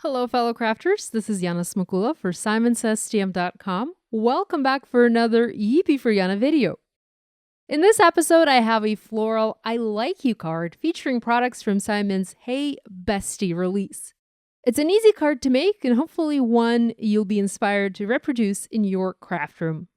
Hello, fellow crafters. This is Yana Smakula for SimonsSTM.com. Welcome back for another Yippee For Yana video. In this episode, I have a Floral I Like You card featuring products from Simon's Hey Bestie release. It's an easy card to make and hopefully one you'll be inspired to reproduce in your craft room.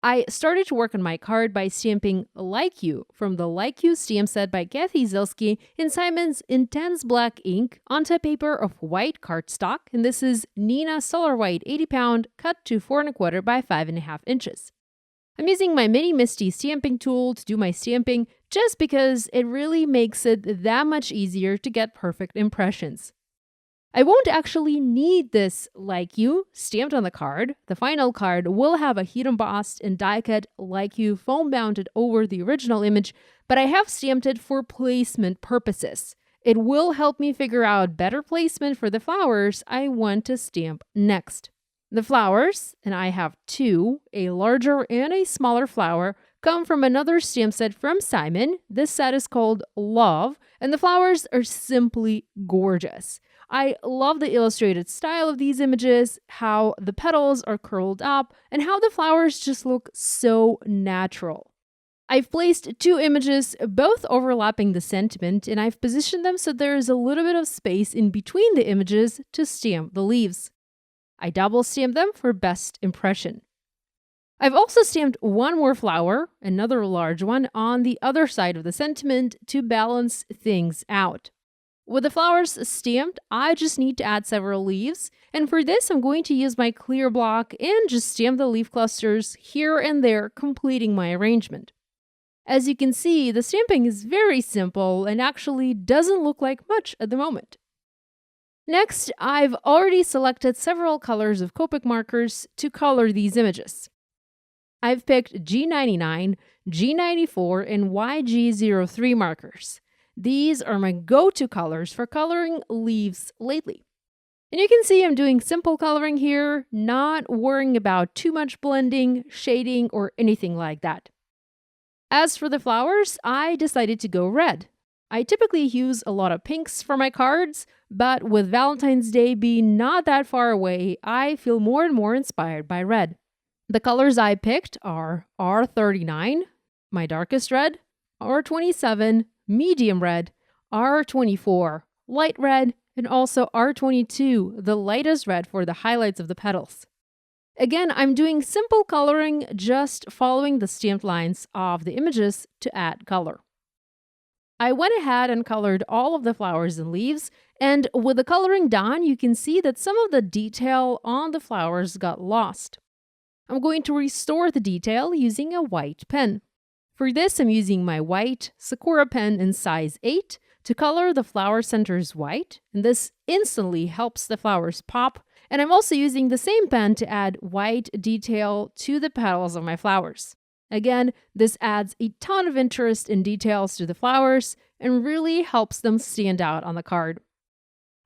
I started to work on my card by stamping Like You from the Like You stamp set by Kathy Zielski in Simon's Intense Black ink onto a paper of white cardstock, and this is Nina Solar White 80 pound cut to 4 1/4 by 5.5 inches. I'm using my mini Misty stamping tool to do my stamping just because it really makes it that much easier to get perfect impressions. I won't actually need this Like You stamped on the card. The final card will have a heat embossed and die cut Like You foam mounted over the original image, but I have stamped it for placement purposes. It will help me figure out better placement for the flowers I want to stamp next. The flowers, and I have two, a larger and a smaller flower, come from another stamp set from Simon. This set is called Love, and the flowers are simply gorgeous. I love the illustrated style of these images, how the petals are curled up, and how the flowers just look so natural. I've placed two images, both overlapping the sentiment, and I've positioned them so there is a little bit of space in between the images to stamp the leaves. I double stamp them for best impression. I've also stamped one more flower, another large one, on the other side of the sentiment to balance things out. With the flowers stamped, I just need to add several leaves, and for this I'm going to use my clear block and just stamp the leaf clusters here and there, completing my arrangement. As you can see, the stamping is very simple and actually doesn't look like much at the moment. Next, I've already selected several colors of Copic markers to color these images. I've picked G99, G94, and YG03 markers. These are my go-to colors for coloring leaves lately. And you can see I'm doing simple coloring here, not worrying about too much blending, shading, or anything like that. As for the flowers, I decided to go red. I typically use a lot of pinks for my cards, but with Valentine's Day being not that far away, I feel more and more inspired by red. The colors I picked are R39, my darkest red, R27, medium red, R24, light red, and also R22, the lightest red for the highlights of the petals. Again, I'm doing simple coloring, just following the stamped lines of the images to add color. I went ahead and colored all of the flowers and leaves, and with the coloring done, you can see that some of the detail on the flowers got lost. I'm going to restore the detail using a white pen. For this, I'm using my white Sakura pen in size 8 to color the flower centers white, and this instantly helps the flowers pop. And I'm also using the same pen to add white detail to the petals of my flowers. Again, this adds a ton of interest and details to the flowers and really helps them stand out on the card.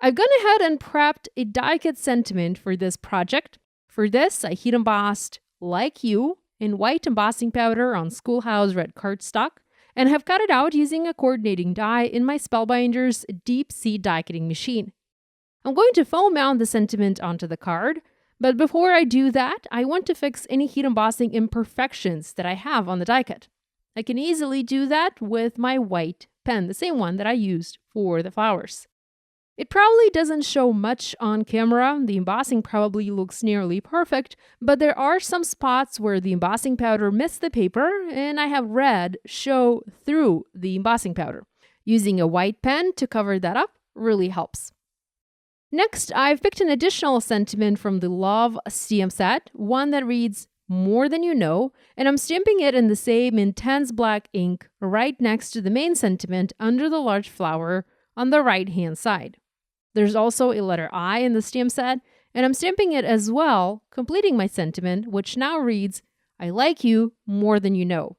I've gone ahead and prepped a die cut sentiment for this project. For this, I heat embossed Like You in white embossing powder on Schoolhouse red cardstock, and have cut it out using a coordinating die in my Spellbinder's deep sea die cutting machine. I'm going to foam mount the sentiment onto the card, but before I do that, I want to fix any heat embossing imperfections that I have on the die cut. I can easily do that with my white pen, the same one that I used for the flowers. It probably doesn't show much on camera, the embossing probably looks nearly perfect, but there are some spots where the embossing powder missed the paper, and I have red show through the embossing powder. Using a white pen to cover that up really helps. Next, I've picked an additional sentiment from the Love stamp set, one that reads, More Than You Know, and I'm stamping it in the same intense black ink right next to the main sentiment under the large flower on the right-hand side. There's also a letter I in the stamp set, and I'm stamping it as well, completing my sentiment, which now reads, I like you more than you know.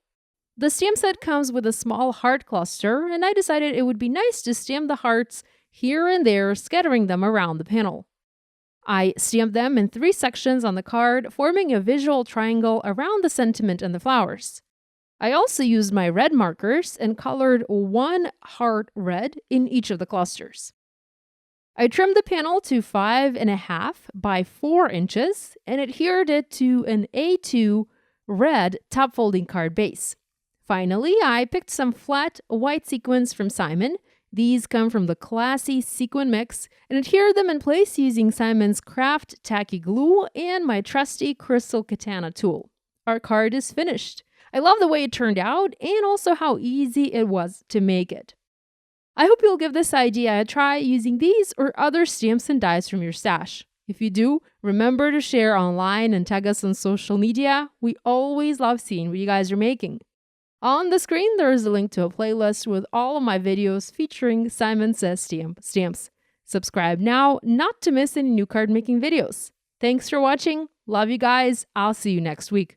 The stamp set comes with a small heart cluster, and I decided it would be nice to stamp the hearts here and there, scattering them around the panel. I stamped them in 3 sections on the card, forming a visual triangle around the sentiment and the flowers. I also used my red markers and colored one heart red in each of the clusters. I trimmed the panel to 5.5 by 4 inches and adhered it to an A2 red top folding card base. Finally, I picked some flat white sequins from Simon. These come from the classy sequin mix, and adhered them in place using Simon's Craft Tacky Glue and my trusty Crystal Katana tool. Our card is finished. I love the way it turned out and also how easy it was to make it. I hope you'll give this idea a try using these or other stamps and dies from your stash. If you do, remember to share online and tag us on social media. We always love seeing what you guys are making. On the screen, there is a link to a playlist with all of my videos featuring Simon Says stamps. Subscribe now not to miss any new card making videos. Thanks for watching. Love you guys. I'll see you next week.